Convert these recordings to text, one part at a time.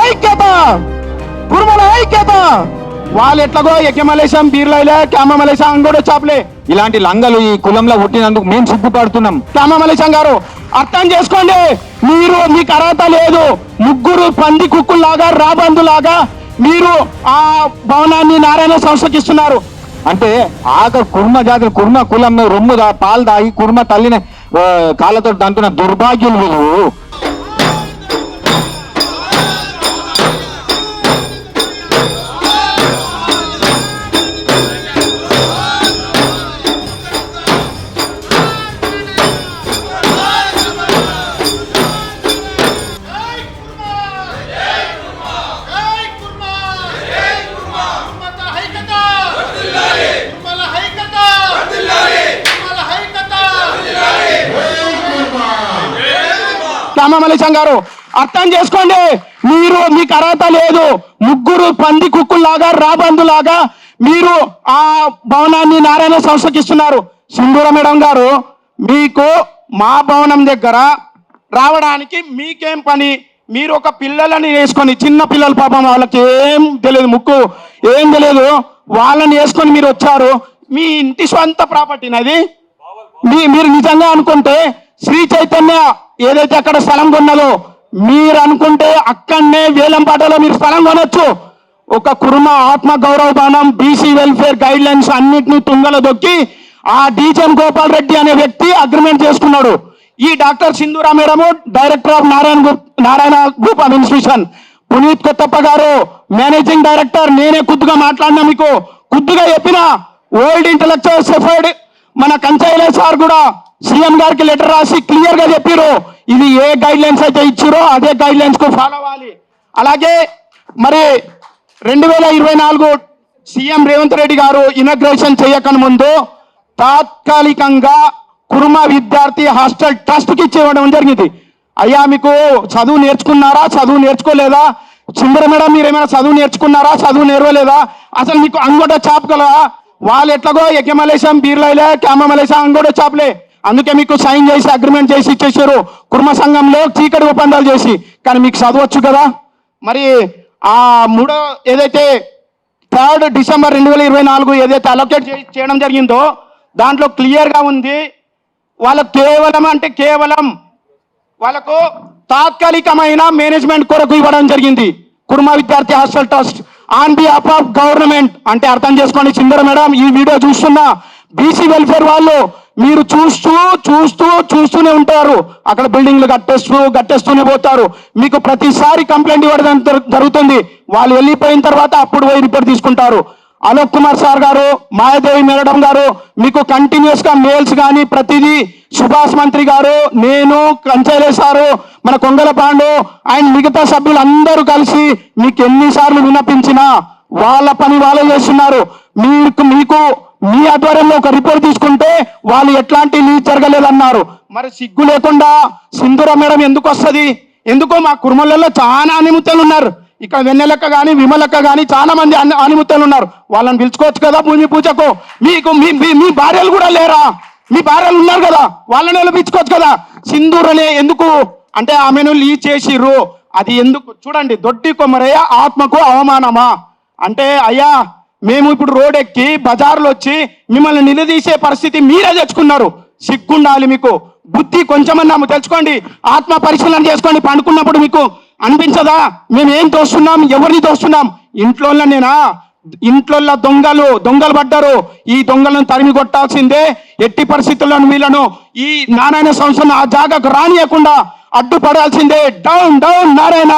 ఐక్యత, కుర్మల ఐక్యత. వాళ్ళు ఎట్లాగో ఎక్కమలేసాం బీర్లైలే క్యామలేసాం అంగోడో చాపలే ఇలాంటి లంగలు ఈ కులంలో పుట్టినందుకు మేము సిగ్గుపడుతున్నాం. క్యామలేసాం గారు అర్థం చేసుకోండి, మీరు మీకు అర్హత లేదు. ముగ్గురు పంది కుక్కుల్లాగా రాబందులాగా మీరు ఆ భవనాన్ని నారాయణ సంస్థకి ఇస్తున్నారు. అంటే కుర్మ జాతి కుర్మ కులం రొమ్ము పాలు దాగి కుర్మ తల్లిని కాళ్ళతో దంతున్న దుర్భాగ్యులు వీళ్ళు. రామమలేశం గారు అర్థం చేసుకోండి, మీరు మీకు అర్హత లేదు. ముగ్గురు పంది కుక్కుల్లాగా రాబందులాగా మీరు ఆ భవనాన్ని నారాయణ సంస్థకి ఇస్తున్నారు. సింధూర మేడం గారు మీకు మా భవనం దగ్గర రావడానికి మీకేం పని? మీరు ఒక పిల్లలని వేసుకొని, చిన్న పిల్లలు పాపం వాళ్ళకి ఏం తెలియదు, ముక్కు ఏం తెలియదు, వాళ్ళని వేసుకొని మీరు వచ్చారు. మీ ఇంటి స్వంత ప్రాపర్టీని అది మీరు నిజంగా అనుకుంటే శ్రీ చైతన్య ఏదైతే అక్కడ స్థలం కొన్నదో మీరు అనుకుంటే అక్కడనే వేలంపాటలో మీరు స్థలం కొనొచ్చు. ఒక కుర్మ ఆత్మ గౌరవ భవనం బీసీ వెల్ఫేర్ గైడ్ లైన్స్ అన్నింటినీ తుంగలో దొక్కి ఆ డీజీఎం గోపాల్ రెడ్డి అనే వ్యక్తి అగ్రిమెంట్ చేసుకున్నాడు. ఈ doctor Sindhura madam director of Narayana group of institution, Puneeth Kothappa గారు మేనేజింగ్ డైరెక్టర్. నేనే కుద్దుగా మాట్లాడినా, మీకు కుద్దుగా చెప్పిన ఓల్డ్ ఇంటలెక్చువల్ సెఫర్డ్ మన కంచైలే సార్ కూడా సీఎం గారికి లెటర్ రాసి క్లియర్ గా చెప్పారు, ఇది ఏ గైడ్ లైన్స్ అయితే ఇచ్చారో అదే గైడ్ లైన్స్ కు ఫాలో అవ్వాలి. అలాగే మరి 2024 సీఎం రేవంత్ రెడ్డి గారు ఇనాగ్రేషన్ చేయక ముందు తాత్కాలికంగా కుర్మ విద్యార్థి హాస్టల్ ట్రస్ట్ కి ఇచ్చేయడం జరిగింది. అయ్యా మీకు చదువు నేర్చుకున్నారా, చదువు నేర్చుకోలేదా? సింధూర మేడం మీరు ఏమైనా చదువు నేర్చుకున్నారా, చదువు నేర్వలేదా? అసలు మీకు అంగోట చాపగలరా? వాళ్ళు ఎట్లాగో ఎక్కమలేసాం బీర్లైలే క్యామలేసాం అంగోడో చాపలే, అందుకే మీకు సైన్ చేసి అగ్రిమెంట్ చేసి ఇచ్చేసారు కుర్మ సంఘంలో చీకటి ఒప్పందాలు చేసి. కానీ మీకు చదవచ్చు కదా. మరి ఆ ఏదైతే 3 డిసెంబర్ 2024 ఏదైతే అలొకేట్ చేయడం జరిగిందో దాంట్లో క్లియర్గా ఉంది, వాళ్ళకు కేవలం వాళ్ళకు తాత్కాలికమైన మేనేజ్మెంట్ కొరకు ఇవ్వడం జరిగింది కుర్మ విద్యార్థి hostel trust on behalf of government. అంటే అర్థం చేసుకోండి సింధూర మేడం, ఈ వీడియో చూస్తున్న బీసీ వెల్ఫేర్ వాళ్ళు మీరు చూస్తూనే ఉంటారు. అక్కడ బిల్డింగ్లు కట్టేస్తూనే పోతారు. మీకు ప్రతిసారి కంప్లైంట్ ఇవ్వడం జరుగుతుంది. వాళ్ళు వెళ్ళిపోయిన తర్వాత అప్పుడు పోయి రిపోర్ట్ తీసుకుంటారు. అలోక్ కుమార్ సార్ గారు, మాయాదేవి మేడం గారు మీకు కంటిన్యూస్ గా మెయిల్స్ కానీ ప్రతిదీ, సుభాష్ మంత్రి గారు, నేను, కంచైలే సారు, మన కొంగల పాండు అండ్ మిగతా సభ్యులు అందరూ కలిసి మీకు ఎన్నిసార్లు విన్నపించినా వాళ్ళ పని వాళ్ళే చేస్తున్నారు. మీకు మీ ఆధ్వర్యంలో ఒక రిపోర్ట్ తీసుకుంటే వాళ్ళు ఎట్లాంటి లీజ్ జరగలేదన్నారు. మరి సిగ్గు లేకుండా సింధూర మేడం ఎందుకు వస్తుంది? ఎందుకో మా కుర్మలలో చాలా ఆనిముత్యాలు ఉన్నారు. ఇక్కడ వెన్నెలక్క కానీ విమలక్క కానీ చాలా మంది ఆనిముత్యాలు ఉన్నారు. వాళ్ళని పిలుచుకోవచ్చు కదా భూమి పూజకు. మీకు మీ భార్యలు కూడా లేరా? మీ భార్యలు ఉన్నారు కదా, వాళ్ళని పిలుచుకోవచ్చు కదా. సింధూరనే ఎందుకు అంటే ఆమెను లీజ్ చేసిర్రు, అది ఎందుకు? చూడండి, దొడ్డి కొమ్మరయ్య ఆత్మకు అవమానమా అంటే? అయ్యా మేము ఇప్పుడు రోడ్ ఎక్కి బజార్లో వచ్చి మిమ్మల్ని నిలదీసే పరిస్థితి మీరే తెచ్చుకున్నారు. సిగ్గుండాలి మీకు, బుద్ధి కొంచెమన్నా తెలుసుకోండి. ఆత్మ పరిశీలన చేసుకోండి. పండుకున్నప్పుడు మీకు అనిపించదా మేము ఏం తోస్తున్నాం, ఎవరిని తోస్తున్నాం? ఇంట్లో దొంగలు పడ్డారు. ఈ దొంగలను తరిమి కొట్టాల్సిందే. ఎట్టి పరిస్థితుల్లో వీళ్ళను ఈ నారాయణ సంస్థను ఆ జాగాకు రానియకుండా అడ్డుపడాల్సిందే. Down down Narayana,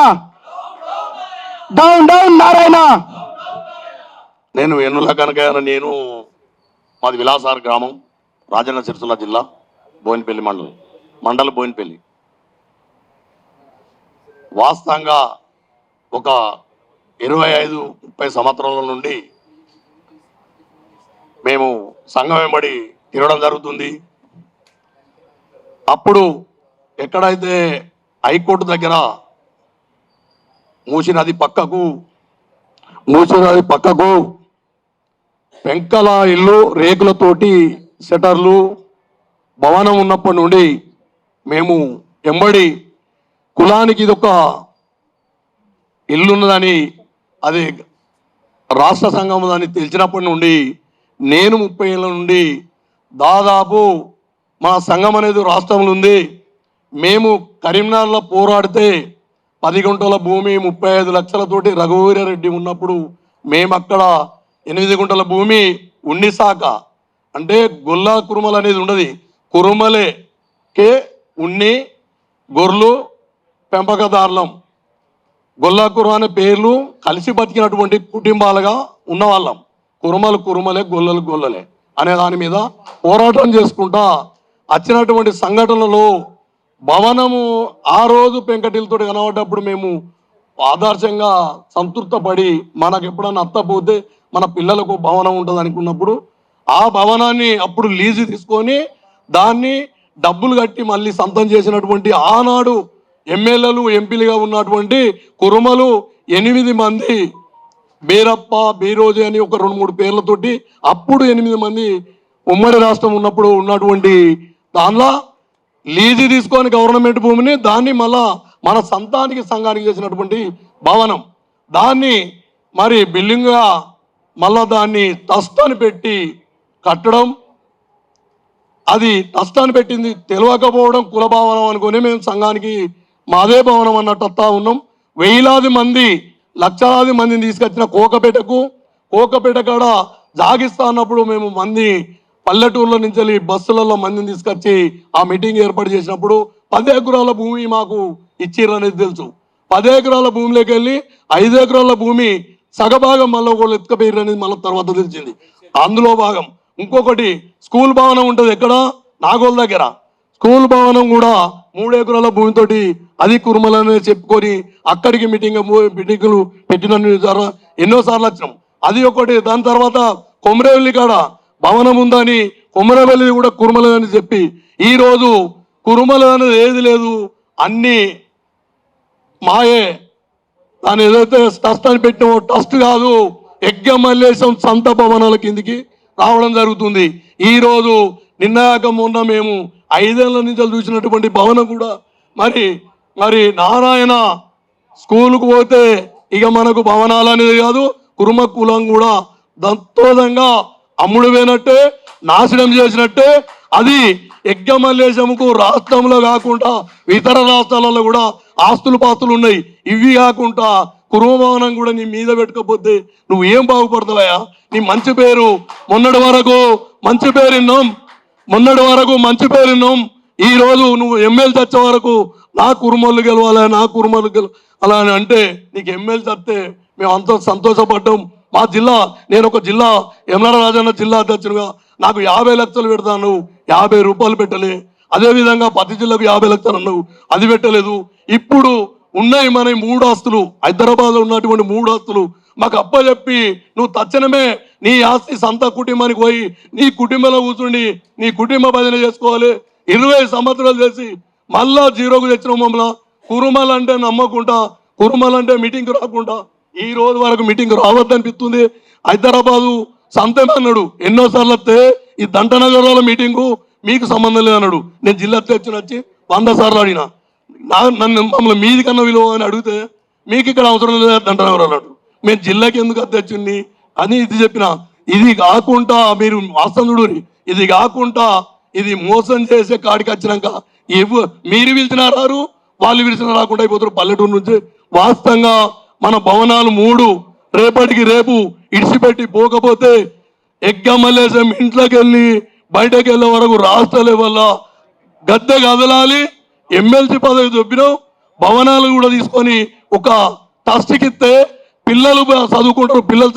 down down Narayana. నేను ఎన్నుల కనకయ్య, నేను మాది విలాసార్ గ్రామం, రాజన్న సిరిసిల్ల జిల్లా, బోయినపల్లి మండలం బోయినపల్లి. వాస్తవంగా ఒక 25-30 సంవత్సరాల నుండి మేము సంఘం వెంబడి తిరగడం జరుగుతుంది. అప్పుడు ఎక్కడైతే హైకోర్టు దగ్గర మూసీ నది పక్కకు పెంకల ఇల్లు రేకులతోటి షట్టర్లు భవనం ఉన్నప్పటి నుండి మేము ఎంబడి కులానికి ఇల్లున్నదని అది రాష్ట్ర సంఘం అని తెలిసినప్పటి నుండి నేను 30 ఏళ్ళ నుండి దాదాపు మా సంఘం అనేది రాష్ట్రంలో ఉంది. మేము కరీంనగర్లో పోరాడితే 10 గుంటల భూమి 35 లక్షలతోటి రఘువీరారెడ్డి ఉన్నప్పుడు మేము అక్కడ 8 గుంటల భూమి ఉన్నిశాఖ అంటే గొల్ల కురుమలు అనేది ఉండదు, కురుమలేకే ఉన్ని గొర్రెలు పెంపకదారులం, గొల్ల కురుమ అనే పేర్లు కలిసి బతికినటువంటి కుటుంబాలుగా ఉన్నవాళ్ళం. కురుమలు కురుమలే, గొల్లలు గొల్లలే అనే దాని మీద పోరాటం చేసుకుంటా వచ్చినటువంటి సంఘటనలలో భవనము ఆ రోజు పెంకటిలతో కనబడ్డప్పుడు మేము ఆదర్శంగా సంతృప్తపడి మనకు ఎప్పుడన్నా అత్తపోతే మన పిల్లలకు భవనం ఉంటుంది అనుకున్నప్పుడు ఆ భవనాన్ని అప్పుడు లీజు తీసుకొని దాన్ని డబ్బులు కట్టి మళ్ళీ సొంతం చేసినటువంటి ఆనాడు ఎమ్మెల్యేలు ఎంపీలుగా ఉన్నటువంటి కురుమలు 8 మంది, బీరప్ప బీరోజు అని ఒక 2-3 పేర్లతోటి అప్పుడు 8 మంది ఉమ్మడి రాష్ట్రం ఉన్నప్పుడు ఉన్నటువంటి దానిలో లీజు తీసుకొని గవర్నమెంట్ భూమిని దాన్ని మళ్ళా మన సంతానికి సంఘానికి చేసినటువంటి భవనం, దాన్ని మరి బిల్డింగ్గా మళ్ళా దాన్ని ట్రస్ట్ పెట్టి కట్టడం, అది ట్రస్ట్ పెట్టింది తెలియకపోవడం కుల భవనం అనుకుని మేము సంఘానికి మాదే భవనం అన్నట్టు వస్తా ఉన్నాం. వేలాది మంది లక్షలాది మందిని తీసుకొచ్చిన కోకపేట కాడ జాగిస్తా అన్నప్పుడు మేము మంది పల్లెటూరులో నుంచి బస్సులలో మందిని తీసుకొచ్చి ఆ మీటింగ్ ఏర్పాటు చేసినప్పుడు 10 ఎకరాల భూమి మాకు ఇచ్చిర్రు అనేది తెలుసు. 10 ఎకరాల భూమిలోకి వెళ్ళి 5 ఎకరాల భూమి సగభాగం మళ్ళీ ఒకళ్ళు ఎత్తుకపోయారు అనేది మళ్ళీ తర్వాత తెలిసింది. అందులో భాగం ఇంకొకటి స్కూల్ భవనం ఉంటుంది ఎక్కడ, నాగోల్ దగ్గర. స్కూల్ భవనం కూడా 3 ఎకరాల భూమితోటి అది కురుమలనే చెప్పుకొని అక్కడికి మీటింగులు పెట్టిన ఎన్నోసార్లు వచ్చినాం. అది ఒకటి. దాని తర్వాత కొమరవెల్లి కాడ భవనం ఉందని కొమరవెల్లి కూడా కురుమల అని చెప్పి ఈరోజు కురుమల అనేది ఏది లేదు, అన్ని మాయే. దాని ఏదైతే ట్రస్ట్ అని పెట్టినో ట్రస్ట్ కాదు, యజ్ఞమల్లేశం సంత భవనాల కిందికి రావడం జరుగుతుంది. ఈరోజు నిన్నయాక మొన్న మేము 5 ఏళ్ల నుంచి చూసినటువంటి భవనం కూడా మరి నారాయణ స్కూల్కు పోతే ఇక మనకు భవనాలు అనేది కాదు, కురుమ కులం కూడా దంతోదంగా అమ్ముడు పోయినట్టే, నాశనం చేసినట్టే. అది యజ్ఞమల్లేశముకు రాష్ట్రంలో కాకుండా ఇతర రాష్ట్రాలలో కూడా ఆస్తులు పాస్తులు ఉన్నాయి. ఇవి కాకుండా కురుమ భవనం కూడా నీ మీద పెట్టుకోపోతే నువ్వు ఏం బాగుపడతావా? నీ మంచి పేరు మొన్నటి వరకు మంచి పేరు విన్నాం. ఈ రోజు నువ్వు ఎమ్మెల్యే చచ్చే వరకు నా కురుమలు గెలవాలి, నా కురుమలు అలా అని అంటే నీకు ఎమ్మెల్యే చస్తే మేము అంత సంతోషపడ్డాం. మా జిల్లా, నేను ఒక జిల్లా యమల రాజన్న జిల్లా అధ్యక్షునిగా నాకు 50 లక్షలు పెడతాను, 50 రూపాయలు పెట్టలే. అదేవిధంగా ప్రతి జిల్లాకు 50 లక్షలు అన్నావు, అది పెట్టలేదు. ఇప్పుడు ఉన్నాయి మన 3 ఆస్తులు, హైదరాబాద్లో ఉన్నటువంటి 3 ఆస్తులు మాకు అప్పచెప్పి నువ్వు తక్షణమే నీ ఆస్తి సంత కుటుంబానికి పోయి నీ కుటుంబంలో కూర్చుండి నీ కుటుంబ భజన చేసుకోవాలి. 20 సంవత్సరాలు చేసి మళ్ళా జీరోకు తెచ్చిన మమ్మల్ని కురుమలు అంటే నమ్మకుండా, కురుమలు అంటే మీటింగ్ రాకుండా ఈ రోజు వరకు మీటింగ్ రావద్దనిపిస్తుంది. హైదరాబాదు సంతమన్నాడు ఎన్నోసార్లు వస్తే ఈ దంటనగర్లో మీటింగు మీకు సంబంధం లేదన్నాడు. నేను జిల్లా అధ్యక్షుని వచ్చి 100 సార్లు అడిగినా, నన్ను మమ్మల్ని మీది కన్నా విలువ అని అడిగితే మీకు ఇక్కడ అవసరం లేదు దంటనగర్ అన్నాడు. మేము జిల్లాకి ఎందుకు అధ్యక్షుడిని అని ఇది చెప్పిన. ఇది కాకుండా మీరు వాస్తవుడు, ఇది కాకుండా ఇది మోసం చేసే కాడికి వచ్చినాక మీరు పిలిచిన రారు, వాళ్ళు పిలిచిన రాకుండా అయిపోతారు పల్లెటూరు నుంచి. వాస్తవంగా మన భవనాలు 3 రేపటికి రేపు ఇడిచిపెట్టి పోకపోతే యజ్ఞమల్లేశం ఇంట్లోకి వెళ్ళి బయటకు వెళ్ళే వరకు రాష్ట్ర లెవెల్లో గద్దె కదలాలి. ఎమ్మెల్సీ పదవి దొబ్బినాం, భవనాలు కూడా తీసుకొని ఒక ట్రస్ట్కి ఇస్తే పిల్లలు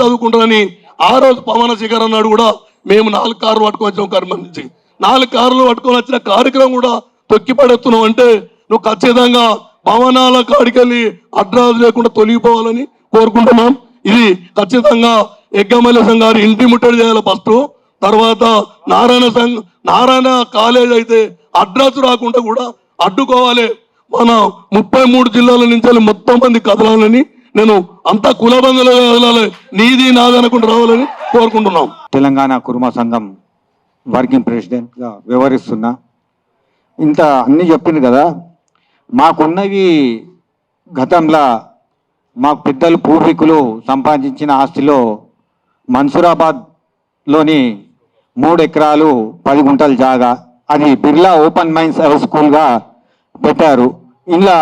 చదువుకుంటారని ఆ రోజు పవన శిఖర్ అన్నాడు కూడా మేము 4 కార్లు పట్టుకొని వచ్చాం. కర్మ నుంచి 4 కార్లు పట్టుకొని వచ్చిన కార్యక్రమం కూడా తొక్కి పడేస్తున్నావు అంటే నువ్వు ఖచ్చితంగా భవనాల కాడికెళ్ళి అడ్రాస్ లేకుండా తొలగిపోవాలని కోరుకుంటున్నాం. ఇది ఖచ్చితంగా యజ్ఞమల్లేశం గారి ఇంటి ముట్టడి చేయాలి ఫస్ట్. తర్వాత నారాయణ కాలేజ్ అయితే అడ్రస్ రాకుండా కూడా అడ్డుకోవాలి. మన 33 జిల్లాల నుంచి మొత్తం మంది కదలాలని, నేను అంతా కులబంధులుగా కదలాలి, నీది నాది అనుకుంటూ రావాలని కోరుకుంటున్నాం. తెలంగాణ కుర్మ సంఘం వర్కింగ్ ప్రెసిడెంట్గా వ్యవహరిస్తున్నా. ఇంత అన్నీ చెప్పింది కదా, మాకున్నవి గతంలో మా పెద్దలు పూర్వీకులు సంపాదించిన ఆస్తిలో మన్సూరాబాద్లోని 3 ఎకరాలు 10 గుంటల జాగా, అది బిర్లా ఓపెన్ మైన్స్ హై స్కూల్గా పెట్టారు. ఇలా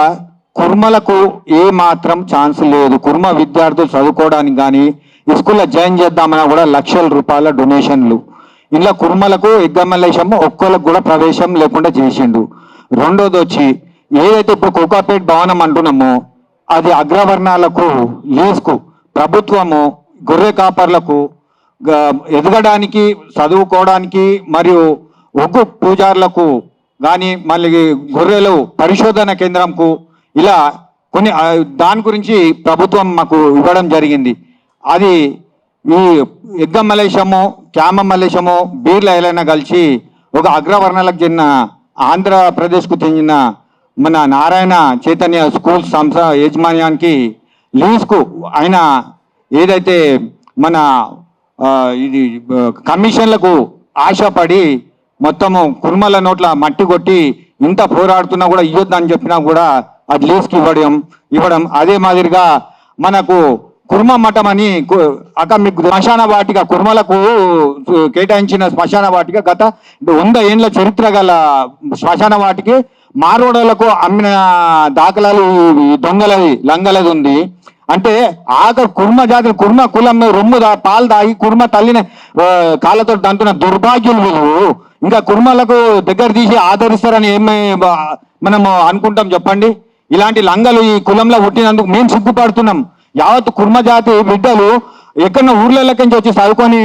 కుర్మలకు ఏ మాత్రం ఛాన్స్ లేదు. కుర్మ విద్యార్థులు చదువుకోవడానికి కానీ ఈ స్కూల్లో జాయిన్ చేద్దామన్నా కూడా లక్షల రూపాయల డొనేషన్లు. ఇలా కుర్మలకు ఎగ్గమల్లేశం ఒక్కళ్ళకు కూడా ప్రవేశం లేకుండా చేసిండు. రెండోది వచ్చి ఏదైతే ఇప్పుడు కోకాపేట్ భవనం అంటున్నామో అది అగ్రవర్ణాలకు లీజుకు ప్రభుత్వము గొర్రె కాపర్లకు ఎదగడానికి చదువుకోవడానికి మరియు ఒగ్గు పూజారులకు కానీ మళ్ళీ గొర్రెలు పరిశోధన కేంద్రంకు ఇలా కొన్ని దాని గురించి ప్రభుత్వం మాకు ఇవ్వడం జరిగింది. అది ఈ ఎగ్గ మలేశము క్యామ మలేశము బీర్ల ఏలైనా కలిసి ఒక అగ్రవర్ణాలకు చెందిన ఆంధ్రప్రదేశ్కు చెందిన మన నారాయణ చైతన్య స్కూల్ సంస్థ యాజమాన్యానికి లీజుకు ఆయన ఏదైతే మన ఇది కమిషన్లకు ఆశపడి మొత్తము కుర్మల నోట్ల మట్టి కొట్టి ఇంత పోరాడుతున్నా కూడా ఇవ్వద్దని చెప్పినా కూడా అది లీజుకి ఇవ్వడం అదే మాదిరిగా మనకు కుర్మ మఠం అని అక్క మీకు శ్మశాన వాటిక కుర్మలకు కేటాయించిన శ్మశాన వాటిక గత 100 ఏళ్ళ చరిత్ర గల శ్మశాన వాటికి మారోడలకు అమ్మిన దాఖలాలు దొంగలది లంగలది ఉంది. అంటే కుర్మ జాతి కుర్మ కులం రొమ్ము పాలు దాగి కుర్మ తల్లిని కాళ్ళతో దంతున్న దుర్భాగ్యులు వీళ్ళు ఇంకా కుర్మలకు దగ్గర తీసి ఆదరిస్తారని ఏమి మనం అనుకుంటాం చెప్పండి. ఇలాంటి లంగలు ఈ కులంలో పుట్టినందుకు మేము సిగ్గుపడుతున్నాం. యావత్ కుర్మ జాతి బిడ్డలు ఎక్కడో ఊర్లలోకి వచ్చి చదువుకొని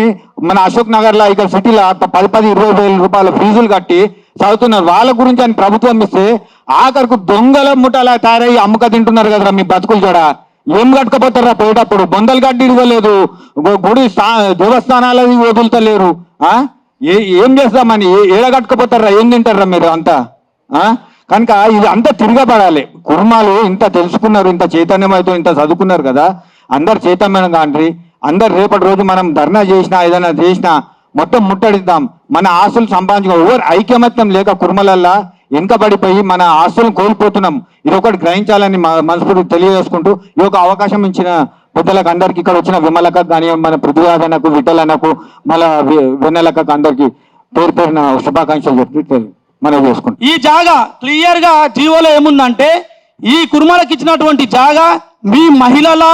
మన అశోక్ నగర్లో ఇక్కడ సిటీలో 10-20 వేల రూపాయల ఫీజులు కట్టి చదువుతున్నారు. వాళ్ళ గురించి అని ప్రభుత్వం ఇస్తే ఆఖరికి దొంగల ముఠాలా తయారయ్యి అమ్మక తింటున్నారు కదరా మీ బతుకులు చూడ. ఏం కట్టుకపోతారా పోయేటప్పుడు బొందలు గడ్డి ఇవ్వలేదు, గుడి దేవస్థానాలది వదులుతలేరు. ఏం చేస్తామని ఏడ కట్టుకపోతారా, ఏం తింటారా మీరు అంతా? కనుక ఇది అంతా తిరగబడాలి. కుర్మాలు ఇంత తెలుసుకున్నారు, ఇంత చైతన్యమైతే ఇంత చదువుకున్నారు కదా, అందరు చైతన్యం కాండ్రి. అందరు రేపటి రోజు మనం ధర్నా చేసినా ఏదైనా చేసినా మొత్తం ముట్టడిద్దాం. మన ఆస్తులు సంపాదించుకో ఎవరు ఐకమత్యం లేక కుర్మలల్లా వెనుకబడిపోయి మన ఆస్తులను కోల్పోతున్నాం. ఇది ఒకటి గ్రహించాలని మనస్ఫూర్తి తెలియజేసుకుంటూ ఈ యొక్క అవకాశం ఇచ్చిన పెద్దలకు అందరికి, ఇక్కడ వచ్చిన విమలకకు కానీ మన పృథ్వీరాజనకు విఠలనకు మళ్ళా వెన్నెలకకు అందరికి పేరు పేరున శుభాకాంక్షలు చెప్పి మనం చేసుకుంటాం. ఈ జాగా క్లియర్ గా జీవోలో ఏముందంటే ఈ కుర్మలకు ఇచ్చినటువంటి జాగా మీ మహిళల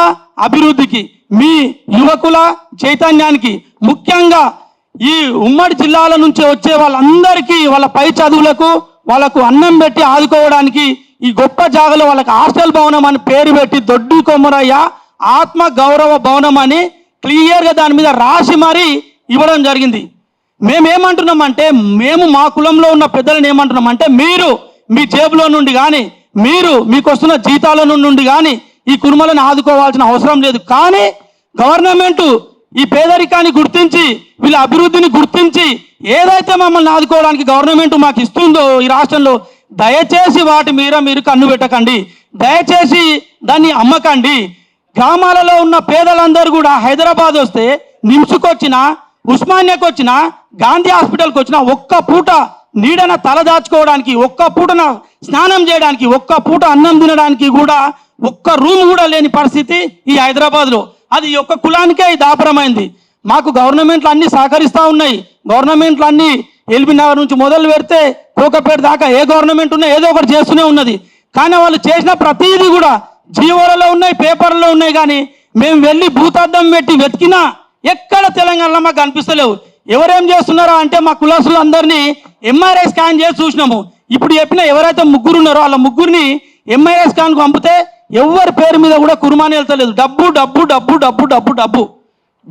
అభివృద్ధికి, మీ యువకుల చైతన్యానికి, ముఖ్యంగా ఈ ఉమ్మడి జిల్లాల నుంచి వచ్చే వాళ్ళందరికీ వాళ్ళ పై చదువులకు వాళ్ళకు అన్నం పెట్టి ఆదుకోవడానికి ఈ గొప్ప జాగాలో వాళ్ళకి హాస్టల్ భవనం అని పేరు పెట్టి దొడ్డి కొమరయ్య ఆత్మ గౌరవ భవనం అని క్లియర్గా దాని మీద రాసి మరీ ఇవ్వడం జరిగింది. మేమేమంటున్నామంటే మేము మా కులంలో ఉన్న పెద్దలను ఏమంటున్నామంటే మీరు మీ జేబులో నుండి కానీ మీకు వస్తున్న జీతాల నుండి కానీ ఈ కుర్మలను ఆదుకోవాల్సిన అవసరం లేదు. కానీ గవర్నమెంట్ ఈ పేదరికాన్ని గుర్తించి వీళ్ళ అభివృద్ధిని గుర్తించి ఏదైతే మమ్మల్ని ఆదుకోవడానికి గవర్నమెంట్ మాకు ఇస్తుందో ఈ రాష్ట్రంలో, దయచేసి వాటి మీద మీరు కన్ను పెట్టకండి, దయచేసి దాన్ని అమ్మకండి. గ్రామాలలో ఉన్న పేదలందరూ కూడా హైదరాబాద్ వస్తే నిమ్స్కి వచ్చినా, ఉస్మానియాకి వచ్చినా, గాంధీ హాస్పిటల్కి వచ్చినా ఒక్క పూట నీడన తల దాచుకోవడానికి, ఒక్క పూటన స్నానం చేయడానికి, ఒక్క పూట అన్నం తినడానికి కూడా ఒక్క రూమ్ కూడా లేని పరిస్థితి ఈ హైదరాబాద్లో. అది ఒక్క కులానికే దాపరమైంది. మాకు గవర్నమెంట్లు అన్నీ సహకరిస్తూ ఉన్నాయి. గవర్నమెంట్లు అన్నీ ఎల్బీ నగర్ నుంచి మొదలు పెడితే కోకపేట దాకా ఏ గవర్నమెంట్ ఉన్నా ఏదో ఒకటి చేస్తూనే ఉన్నది. కానీ వాళ్ళు చేసిన ప్రతిదీ కూడా జీవోలలో ఉన్నాయి, పేపర్లలో ఉన్నాయి. కానీ మేము వెళ్ళి భూతార్థం పెట్టి వెతికినా ఎక్కడ తెలంగాణలో మాకు కనిపిస్తలేవు. ఎవరేం చేస్తున్నారో అంటే మా కులాసులు అందరినీ ఎంఆర్ఐ స్కాన్ చేసి చూసినాము. ఇప్పుడు చెప్పిన ఎవరైతే ముగ్గురు ఉన్నారో వాళ్ళ ముగ్గురిని ఎంఆర్ఐ స్కాన్కు పంపితే ఎవరి పేరు మీద కూడా కుర్మాని వెళ్తలేదు. డబ్బు డబ్బు డబ్బు డబ్బు డబ్బు డబ్బు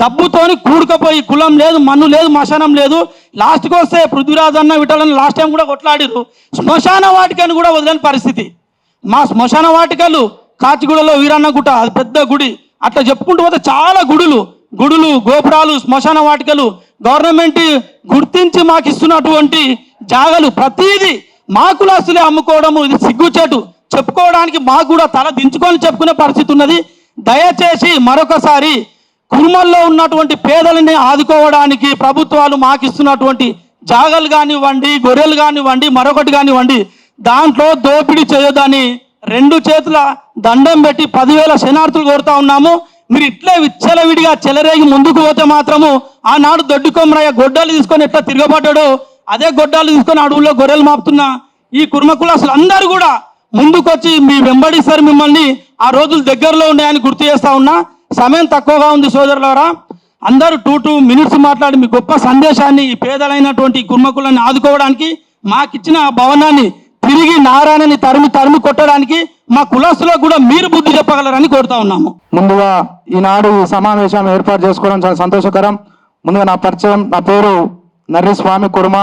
డబ్బుతోని కూడుకపోయి కులం లేదు, మన్ను లేదు, మశానం లేదు. లాస్ట్కి వస్తే పృథ్వీరాజ్ అన్న విఠలని లాస్ట్ టైం కూడా కొట్లాడిరు. శ్మశాన వాటికని కూడా వదిలేని పరిస్థితి. మా శ్మశాన వాటికలు కాచిగూడలో వీరన్న గుట్ట, అది పెద్ద గుడి. అట్లా చెప్పుకుంటూ పోతే చాలా గుడులు, గోపురాలు, శ్మశాన వాటికలు గవర్నమెంట్ గుర్తించి మాకు ఇస్తున్నటువంటి జాగాలు ప్రతిదీ మా కులాస్తులే అమ్ముకోవడము, ఇది సిగ్గుచేటు. చెప్పుకోవడానికి మాకు కూడా తల దించుకొని చెప్పుకునే పరిస్థితి ఉన్నది. దయచేసి మరొకసారి కుర్మల్లో ఉన్నటువంటి పేదలని ఆదుకోవడానికి ప్రభుత్వాలు మాకు ఇస్తున్నటువంటి జాగాలు కానివ్వండి, గొర్రెలు కానివ్వండి, మరొకటి కానివ్వండి, దాంట్లో దోపిడీ చేయొద్దని 2 చేతుల దండం పెట్టి 10,000 శనార్థులు కొడతా ఉన్నాము. మీరు ఇట్లే విచ్చలవిడిగా చెలరేగి ముందుకు పోతే మాత్రము ఆనాడు దొడ్డి కొమరయ్య గొడ్డాలు తీసుకొని ఎట్లా తిరగబడ్డాడో అదే గొడ్డాలు తీసుకొని అడవుల్లో గొర్రెలు మాపుతున్న ఈ కుర్మకులు అసలు అందరూ కూడా ముందుకొచ్చి మీ వెంబడిస్తారు, మిమ్మల్ని ఆ రోజులు దగ్గరలో ఉన్నాయని గుర్తు చేస్తా ఉన్నా. సమయం తక్కువగా ఉంది సోదరులారా, అందరూ 2 minutes మాట్లాడి మీ గొప్ప సందేశాన్ని ఈ పేదలైనటువంటి కుర్మకులను ఆదుకోవడానికి మాకిచ్చిన ఆ భవనాన్ని తిరిగి నారాయణని తరిమి కొట్టడానికి మా కులస్తులకు కూడా మీరు బుద్ధి చెప్పగలరని కోరుతా ఉన్నాము. ముందుగా ఈనాడు ఈ సమావేశం ఏర్పాటు చేసుకోవడం చాలా సంతోషకరం. ముందుగా నా పరిచయం, నా పేరు నర్రి స్వామి కుర్మ,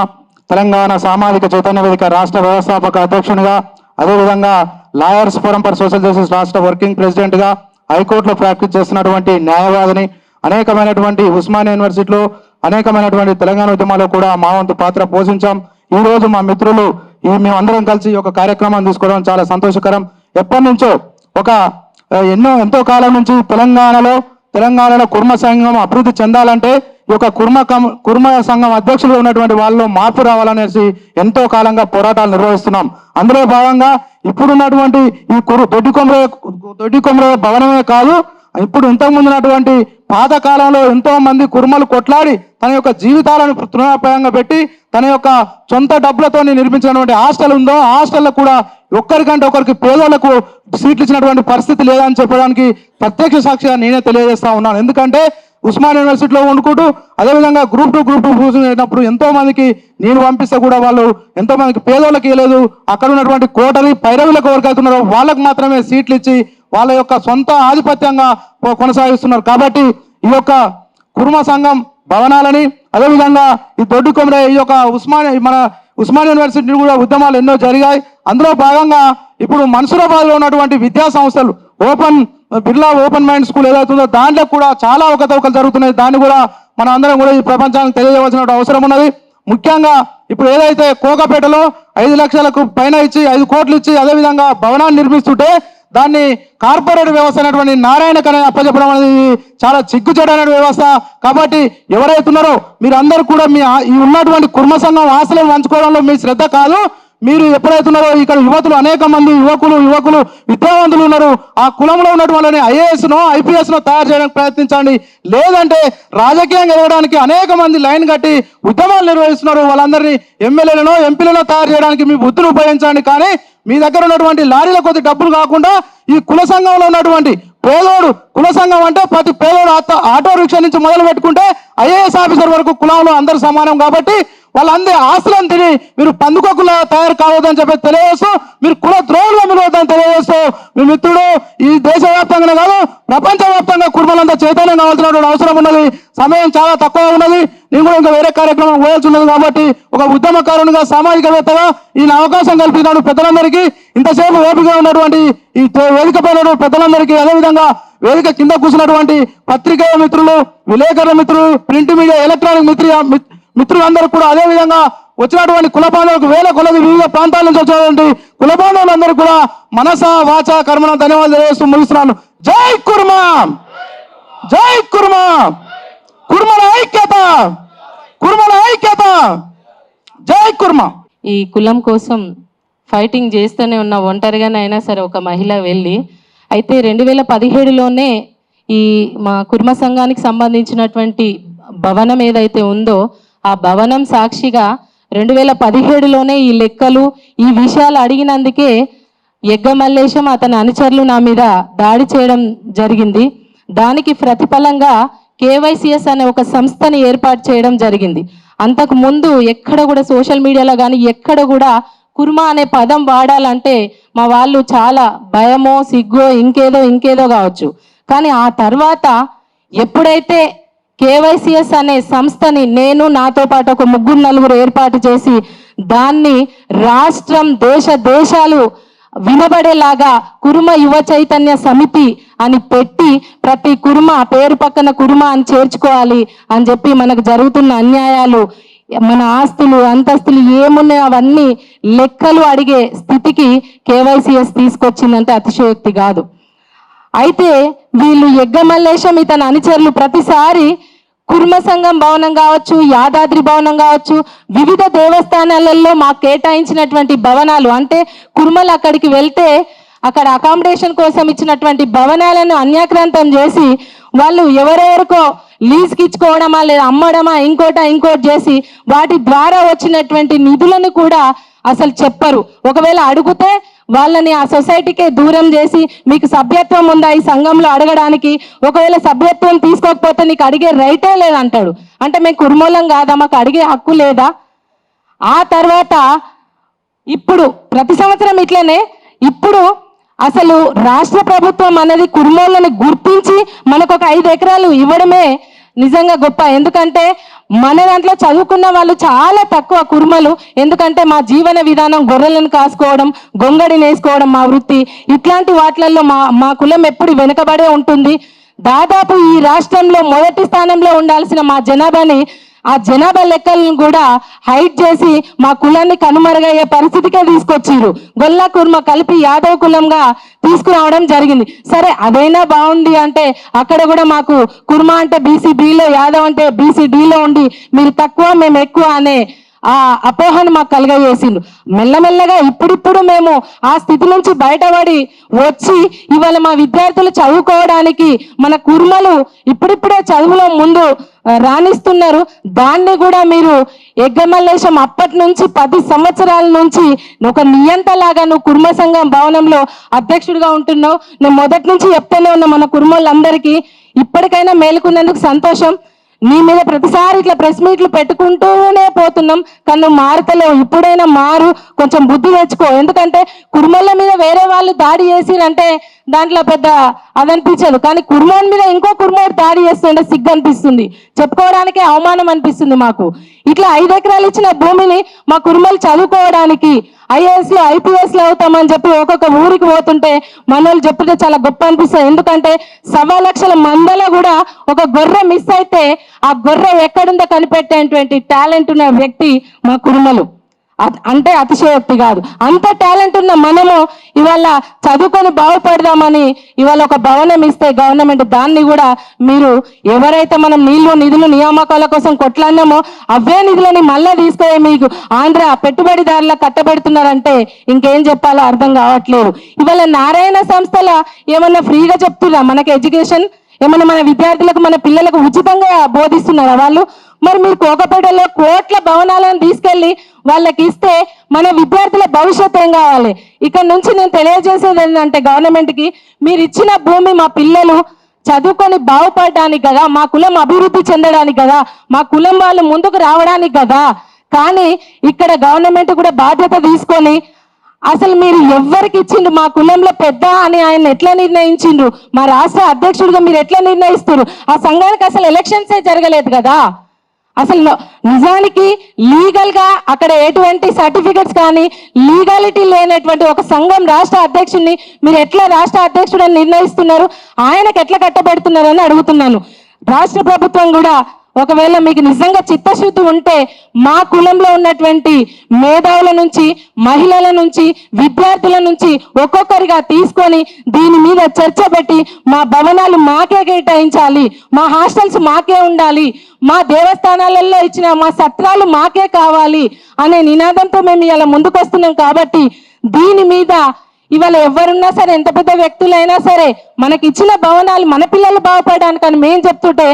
తెలంగాణ సామాజిక చైతన్య వేదిక రాష్ట్ర వ్యవస్థాపక అధ్యక్షునిగా, అదేవిధంగా lawyers forum for social justice రాష్ట్ర వర్కింగ్ ప్రెసిడెంట్గా, హైకోర్టులో ప్రాక్టీస్ చేస్తున్నటువంటి న్యాయవాదిని, అనేకమైనటువంటి ఉస్మానియా యూనివర్సిటీలో అనేకమైనటువంటి తెలంగాణ ఉద్యమాల్లో కూడా మా వంతు పాత్ర పోషించాం. ఈ రోజు మా మిత్రులు మేమందరం కలిసి ఒక కార్యక్రమం తీసుకోవడం చాలా సంతోషకరం. ఎప్పటి నుంచో ఎంతో కాలం నుంచి తెలంగాణలో కుర్మ సంఘం అభివృద్ధి చెందాలంటే ఈ యొక్క కుర్మ సంఘం అధ్యక్షులుగా ఉన్నటువంటి వాళ్ళలో మార్పు రావాలనేసి ఎంతో కాలంగా పోరాటాలు నిర్వహిస్తున్నాం. అందులో భాగంగా ఇప్పుడున్నటువంటి ఈ దొడ్డి కొమరయ్య భవనమే కాదు, ఇప్పుడు ఇంతకుముందు ఉన్నటువంటి పాత కాలంలో ఎంతో మంది కుర్మలు కొట్లాడి తన యొక్క జీవితాలను తృణాపాయంగా పెట్టి తన యొక్క సొంత డబ్బులతో నిర్మించినటువంటి హాస్టల్ ఉందో ఆ హాస్టల్లో కూడా ఒక్కరికంటే ఒకరికి పేదోళ్లకు సీట్లు ఇచ్చినటువంటి పరిస్థితి లేదని చెప్పడానికి ప్రత్యక్ష సాక్షిగా నేనే తెలియజేస్తా ఉన్నాను. ఎందుకంటే ఉస్మానియా యూనివర్సిటీలో వండుకుంటూ అదేవిధంగా గ్రూప్ టూ అయినప్పుడు ఎంతో మందికి నేను పంపిస్తే కూడా వాళ్ళు ఎంతో మందికి పేదోళ్ళకి ఇవ్వలేదు. అక్కడ ఉన్నటువంటి కోటరి పైరవులకు ఎవరికి అవుతున్నారో వాళ్ళకు మాత్రమే సీట్లు ఇచ్చి వాళ్ళ యొక్క సొంత ఆధిపత్యంగా కొనసాగిస్తున్నారు. కాబట్టి ఈ యొక్క కుర్మ సంఘం భవనాలని, అదేవిధంగా ఈ దొడ్డి కొమరయ్య ఈ యొక్క ఉస్మానియా యూనివర్సిటీ కూడా ఉద్యమాలు ఎన్నో జరిగాయి. అందులో భాగంగా ఇప్పుడు మన్సూరాబాద్లో ఉన్నటువంటి విద్యా సంస్థలు బిర్లా ఓపెన్ మైండ్ స్కూల్ ఏదైతుందో దాంట్లో కూడా చాలా అవకతవకలు జరుగుతున్నాయి. దాన్ని కూడా మన అందరం కూడా ఈ ప్రపంచానికి తెలియజేయవలసిన అవసరం ఉన్నది. ముఖ్యంగా ఇప్పుడు ఏదైతే కోకపేటలో 5 లక్షలకు పైన ఇచ్చి 5 కోట్లు ఇచ్చి అదేవిధంగా భవనాన్ని నిర్మిస్తుంటే దాన్ని కార్పొరేట్ వ్యవస్థ అయినటువంటి నారాయణకనే అప్పచెప్పడం అనేది చాలా సిగ్గుచేటైన వ్యవస్థ. కాబట్టి ఎవరైతున్నారో మీరు అందరూ కూడా ఈ ఉన్నటువంటి కుర్మ సంఘం ఆశలను పంచుకోవడంలో మీ శ్రద్ధ కాదు. మీరు ఎప్పుడైతున్నారో ఇక్కడ యువతులు అనేక మంది యువకులు విద్యావంతులు ఉన్నారు. ఆ కులంలో ఉన్నటువంటి ఐఏఎస్నో ఐపీఎస్నో తయారు చేయడానికి ప్రయత్నించండి. లేదంటే రాజకీయంగా ఎదగడానికి అనేక మంది లైన్ కట్టి ఉద్యమాలు నిర్వహిస్తున్నారు. వాళ్ళందరినీ ఎమ్మెల్యేలను ఎంపీలను తయారు చేయడానికి మీ బుద్ధిని ఉపయోగించండి. కానీ మీ దగ్గర ఉన్నటువంటి లారీల కొద్ది డబ్బులు కాకుండా ఈ కుల సంఘంలో ఉన్నటువంటి పేదోడు, కుల సంఘం అంటే ప్రతి పేదోడు ఆటో రిక్షా నుంచి మొదలు పెట్టుకుంటే ఐఏఎస్ ఆఫీసర్ వరకు కులంలో అందరూ సమానం. కాబట్టి వాళ్ళందరి ఆస్తులను తిని మీరు పందుకోకులా తయారు కావద్దని చెప్పి తెలియజేస్తూ, మీరు కుల ద్రోహులుగా మిలవద్దని తెలియజేస్తూ, మీ మిత్రుడు ఈ దేశవ్యాప్తంగానే కాదు ప్రపంచవ్యాప్తంగా కుర్మలంతా చైతన్యం కావాల్సినటువంటి అవసరం ఉన్నది. సమయం చాలా తక్కువ ఉన్నది. నేను కూడా ఇంకా వేరే కార్యక్రమం పోయాల్సి ఉన్నది. కాబట్టి ఒక ఉద్యమకారునిగా సామాజికవేత్తగా ఈ అవకాశం కల్పించినాడు పెద్దలందరికీ, ఇంతసేపు ఓపికగా ఉన్నటువంటి ఈ వేదిక పైన పెద్దలందరికీ, అదేవిధంగా వేదిక కింద కూర్చున్నటువంటి పత్రికేయ మిత్రులు, విలేకరుల మిత్రులు, ప్రింట్ మీడియా, ఎలక్ట్రానిక్ మిత్రులందరూ కూడా, అదేవిధంగా వచ్చినటువంటి కుల బాంధవులకు వేల కొలది వివిధ ప్రాంతాల నుంచి వచ్చినటువంటి కుల బాంధవులందరూ కూడా మనస వాచ కర్మన ధన్యవాదాలు తెలియజేస్తూ ముగిస్తున్నాను. జై కుర్మ, జై కుర్మ, కుర్మల ఐక్యత, కుర్మల ఐక్యత, జై కుర్మ. ఈ కులం కోసం ఫైటింగ్ చేస్తూనే ఉన్న ఒంటరిగానైనా సరే ఒక మహిళ వెళ్ళి అయితే 2017లోనే ఈ మా కుర్మ సంఘానికి సంబంధించినటువంటి భవనం ఏదైతే ఉందో ఆ భవనం సాక్షిగా 2017లోనే ఈ లెక్కలు ఈ విషయాలు అడిగినందుకే యగ్గమల్లేశం అతని అనుచరులు నా మీద దాడి చేయడం జరిగింది. దానికి ప్రతిఫలంగా KYCS అనే ఒక సంస్థని ఏర్పాటు చేయడం జరిగింది. అంతకు ముందు ఎక్కడ కూడా సోషల్ మీడియాలో కానీ ఎక్కడ కూడా కుర్మ అనే పదం వాడాలంటే మా వాళ్ళు చాలా భయమో సిగ్గో ఇంకేదో కావచ్చు. కానీ ఆ తర్వాత ఎప్పుడైతే KYCS అనే సంస్థని నేను నాతో పాటు ఒక 3-4 ఏర్పాటు చేసి దాన్ని రాష్ట్రం దేశాలు వినబడేలాగా కుర్మ యువ చైతన్య సమితి అని పెట్టి ప్రతి కుర్మ పేరు పక్కన కుర్మ అని చేర్చుకోవాలి అని చెప్పి మనకు జరుగుతున్న అన్యాయాలు, మన ఆస్తులు అంతస్తులు ఏమున్నాయో అవన్నీ లెక్కలు అడిగే స్థితికి KYCS తీసుకొచ్చిందంటే అతిశయోక్తి కాదు. అయితే వీళ్ళు యగ్గమల్లేశం ఇతని అనుచరులు ప్రతిసారి కుర్మ సంఘం భవనం కావచ్చు, యాదాద్రి భవనం కావచ్చు, వివిధ దేవస్థానాలలో మాకు కేటాయించినటువంటి భవనాలు అంటే కుర్మలు అక్కడికి వెళ్తే అక్కడ అకామిడేషన్ కోసం ఇచ్చినటువంటి భవనాలను అన్యాక్రాంతం చేసి వాళ్ళు ఎవరెవరికో లీజ్కి ఇచ్చుకోవడమా లేదా అమ్మడమా ఇంకోటి చేసి వాటి ద్వారా వచ్చినటువంటి నిధులను కూడా అసలు చెప్పరు. ఒకవేళ అడిగితే వాళ్ళని ఆ సొసైటీకే దూరం చేసి మీకు సభ్యత్వం ఉందా ఈ సంఘంలో అడగడానికి, ఒకవేళ సభ్యత్వం తీసుకోకపోతే నీకు అడిగే రైటే లేదంటాడు. అంటే మేము కుర్మూలం కాదా, మాకు అడిగే హక్కు లేదా? ఆ తర్వాత ఇప్పుడు ప్రతి సంవత్సరం ఇట్లనే ఇప్పుడు అసలు రాష్ట్ర ప్రభుత్వం అనేది కుర్మోళ్ళని గుర్తించి మనకు ఒక 5 ఎకరాలు ఇవ్వడమే నిజంగా గొప్ప. ఎందుకంటే మన దాంట్లో చదువుకున్న వాళ్ళు చాలా తక్కువ కుర్మలు. ఎందుకంటే మా జీవన విధానం గొర్రెలను కాసుకోవడం, గొంగడిని వేసుకోవడం మా వృత్తి. ఇట్లాంటి వాటిలలో మా కులం ఎప్పుడు వెనుకబడే ఉంటుంది. దాదాపు ఈ రాష్ట్రంలో మొదటి స్థానంలో ఉండాల్సిన మా జనాభాని ఆ జనాభా లెక్కలను కూడా హైట్ చేసి మా కులాన్ని కనుమరుగయ్యే పరిస్థితికే తీసుకొచ్చిర్రు. గొల్ల కుర్మ కలిపి యాదవ కులంగా తీసుకురావడం జరిగింది. సరే అదైనా బాగుంది అంటే అక్కడ కూడా మాకు కుర్మ అంటే BCBలో, యాదవ్ అంటే BCDలో ఉండి మీరు తక్కువ మేము ఎక్కువ అనే ఆ అపోహను మాకు కలగజేసిండు. మెల్లమెల్లగా ఇప్పుడిప్పుడు మేము ఆ స్థితి నుంచి బయటపడి వచ్చి ఇవాళ మా విద్యార్థులు చదువుకోవడానికి మన కుర్మలు ఇప్పుడిప్పుడే చదువులో ముందు రాణిస్తున్నారు. దాన్ని కూడా మీరు ఎగ్గమల్లేశం అప్పటి నుంచి 10 సంవత్సరాల నుంచి ఒక నియంతలాగా నువ్వు కుర్మ సంఘం భవనంలో అధ్యక్షుడిగా ఉంటున్నావు. నేను మొదటి నుంచి చెప్తూనే ఉన్నా మన కుర్మలందరికీ. ఇప్పటికైనా మేలుకున్నందుకు సంతోషం. నీ మీద ప్రతిసారి ఇట్లా ప్రెస్ మీట్లు పెట్టుకుంటూనే పోతున్నాం, కానీ నువ్వు మారుతలేవు. ఇప్పుడైనా మారు, కొంచెం బుద్ధి తెచ్చుకో. ఎందుకంటే కుర్మల మీద వేరే వాళ్ళు దాడి చేసిరంటే దాంట్లో పెద్ద అదనిపించదు, కానీ కుర్మోన్ మీద ఇంకో కుర్మోడు దాడి చేస్తుంటే సిగ్గు అనిపిస్తుంది, చెప్పుకోవడానికి అవమానం అనిపిస్తుంది మాకు. ఇట్లా 5 ఎకరాలు ఇచ్చిన భూమిని మా కుర్మలు చదువుకోవడానికి IASలో IPSలో అవుతామని చెప్పి ఒక్కొక్క ఊరికి పోతుంటే మనోళ్ళు చెప్తే చాలా గొప్ప అనిపిస్తుంది. ఎందుకంటే 1.25 లక్షల మందలో కూడా ఒక గొర్రె మిస్ అయితే ఆ గొర్రె ఎక్కడుందో కనిపెట్టేటువంటి టాలెంట్ ఉన్న వ్యక్తి మా కుర్మలు. అంటే అతిశయోక్తి కాదు. అంత టాలెంట్ ఉన్న మనము ఇవాళ చదువుకొని బాగుపడదామని ఇవాళ ఒక భవనం ఇస్తే గవర్నమెంట్ దాన్ని కూడా మీరు ఎవరైతే మనం నీళ్లు నిధులు నియామకాల కోసం కొట్లాడినామో అవే నిధులని మళ్ళీ తీసుకొని మీకు ఆంధ్ర పెట్టుబడిదారుల కట్టబెడుతున్నారంటే ఇంకేం చెప్పాలో అర్థం కావట్లేదు. ఇవాళ నారాయణ సంస్థల ఏమన్నా ఫ్రీగా చెప్తున్నా మనకి ఎడ్యుకేషన్? ఏమన్నా మన విద్యార్థులకు మన పిల్లలకు ఉచితంగా బోధిస్తున్నారా వాళ్ళు? మరి మీరు కోకపేటలో కోట్ల భవనాలను తీసుకెళ్లి వాళ్ళకి ఇస్తే మన విద్యార్థుల భవిష్యత్తు ఏం కావాలి? ఇక్కడ నుంచి నేను తెలియజేసేది ఏంటంటే గవర్నమెంట్కి, మీరు ఇచ్చిన భూమి మా పిల్లలు చదువుకొని బాగుపడడానికి కదా, మా కులం అభివృద్ధి చెందడానికి కదా, మా కులం వాళ్ళు ముందుకు రావడానికి కదా. కానీ ఇక్కడ గవర్నమెంట్ కూడా బాధ్యత తీసుకొని అసలు మీరు ఎవరికి ఇచ్చిండ్రు? మా కులంలో పెద్ద అని ఆయన ఎట్లా నిర్ణయించిండ్రు? మా రాష్ట్ర అధ్యక్షుడిగా మీరు ఎట్లా నిర్ణయిస్తారు? ఆ సంఘానికి అసలు ఎలక్షన్సే జరగలేదు కదా. అసలు నిజానికి లీగల్ గా అక్కడ ఎటువంటి సర్టిఫికెట్స్ కానీ లీగాలిటీ లేనటువంటి ఒక సంఘం రాష్ట్ర అధ్యక్షుడిని మీరు ఎట్లా రాష్ట్ర అధ్యక్షుడని నిర్ణయిస్తున్నారు? ఆయనకు ఎట్లా కట్టబెడుతున్నారు అని అడుగుతున్నాను. రాష్ట్ర ప్రభుత్వం కూడా ఒకవేళ మీకు నిజంగా చిత్తశుద్ధి ఉంటే మా కులంలో ఉన్నటువంటి మేధావుల నుంచి, మహిళల నుంచి, విద్యార్థుల నుంచి ఒక్కొక్కరిగా తీసుకొని దీని మీద చర్చ పెట్టి మా భవనాలు మాకే కేటాయించాలి, మా హాస్టల్స్ మాకే ఉండాలి, మా దేవస్థానాలలో ఇచ్చిన మా సత్రాలు మాకే కావాలి అనే నినాదంతో మేము ఇలా ముందుకు వస్తున్నాం. కాబట్టి దీని మీద ఇవాళ ఎవరున్నా సరే, ఎంత పెద్ద వ్యక్తులైనా సరే, మనకి ఇచ్చిన భవనాలు మన పిల్లలు బాగుపడడానికి అని మేము చెప్తుంటే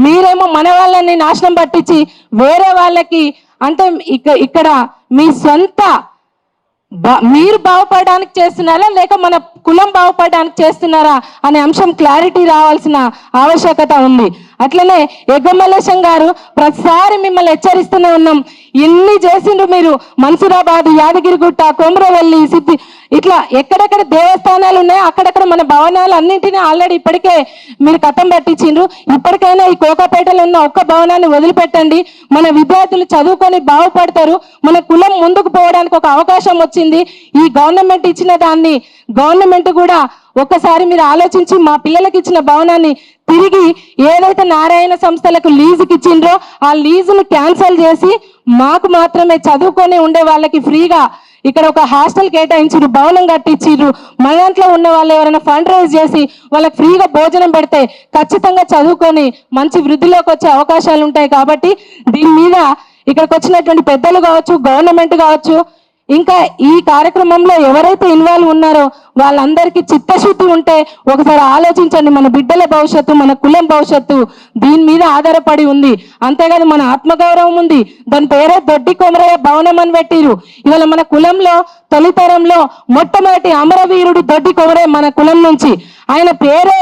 మీరేమో మన వాళ్ళని నాశనం పట్టించి వేరే వాళ్ళకి అంటే ఇక్కడ మీ సొంత మీరు బాగుపడడానికి చేస్తున్నారా లేక మన కులం బాగుపడడానికి చేస్తున్నారా అనే అంశం క్లారిటీ రావాల్సిన ఆవశ్యకత ఉంది. అట్లనే ఎగ్గమల్లేశం గారు ప్రతిసారి మిమ్మల్ని హెచ్చరిస్తూనే ఉన్నాం. ఎన్ని చేసిండ్రు మీరు? మన్సూరాబాద్, యాదగిరిగుట్ట, కొమరవెల్లి, సిద్ధి ఇట్లా ఎక్కడెక్కడ దేవస్థానాలు ఉన్నాయో అక్కడక్కడ మన భవనాలు అన్నింటినీ ఆల్రెడీ ఇప్పటికే మీరు కథం పట్టించిండ్రు. ఇప్పటికైనా ఈ కోకాపేటలో ఉన్న ఒక్క భవనాన్ని వదిలిపెట్టండి. మన విద్యార్థులు చదువుకొని బాగుపడతారు. మన కులం ముందుకు పోవడానికి ఒక అవకాశం వచ్చింది. ఈ గవర్నమెంట్ ఇచ్చిన దాన్ని గవర్నమెంట్ కూడా ఒక్కసారి మీరు ఆలోచించి మా పిల్లలకి ఇచ్చిన భవనాన్ని తిరిగి ఏదైతే నారాయణ సంస్థలకు లీజుకి ఇచ్చిండ్రో ఆ లీజును క్యాన్సిల్ చేసి మాకు మాత్రమే చదువుకొని ఉండే వాళ్ళకి ఫ్రీగా ఇక్కడ ఒక హాస్టల్ కేటాయించిరు, భవనం కట్టించిర్రు. మన దాంట్లో ఉన్న వాళ్ళు ఎవరైనా ఫండ్ రైజ్ చేసి వాళ్ళకి ఫ్రీగా భోజనం పెడితే ఖచ్చితంగా చదువుకొని మంచి వృద్ధిలోకి వచ్చే అవకాశాలు ఉంటాయి. కాబట్టి దీని మీద ఇక్కడికి వచ్చినటువంటి పెద్దలు కావచ్చు, గవర్నమెంట్ కావచ్చు, ఇంకా ఈ కార్యక్రమంలో ఎవరైతే ఇన్వాల్వ్ ఉన్నారో వాళ్ళందరికీ చిత్తశుద్ధి ఉంటే ఒకసారి ఆలోచించండి. మన బిడ్డల భవిష్యత్తు, మన కులం భవిష్యత్తు దీని మీద ఆధారపడి ఉంది. అంతేకాదు మన ఆత్మగౌరవం ఉంది. దాని పేరే దొడ్డి కొమరయ్య భవనం అని పెట్టిరు. ఇవాళ మన కులంలో తొలితరంలో మొట్టమొదటి అమరవీరుడు దొడ్డి కొమరయ్య మన కులం నుంచి. ఆయన పేరే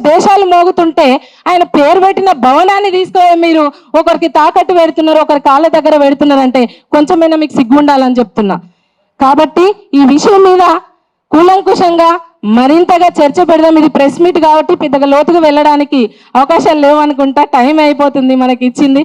దేశాలు మోగుతుంటే ఆయన పేరు పెట్టిన భవనాన్ని తీసుకుపోయి మీరు ఒకరికి తాకట్టు పెడుతున్నారు, ఒకరి కాళ్ళ దగ్గర పెడుతున్నారంటే కొంచెమైనా మీకు సిగ్గుండాలని చెప్తున్నా. కాబట్టి ఈ విషయం మీద కూలంకుషంగా మరింతగా చర్చ పెడదాం. ఇది ప్రెస్ మీట్ కాబట్టి పెద్దగా లోతుగా వెళ్ళడానికి అవకాశాలు లేవు అనుకుంటా. టైం అయిపోతుంది మనకి ఇచ్చింది.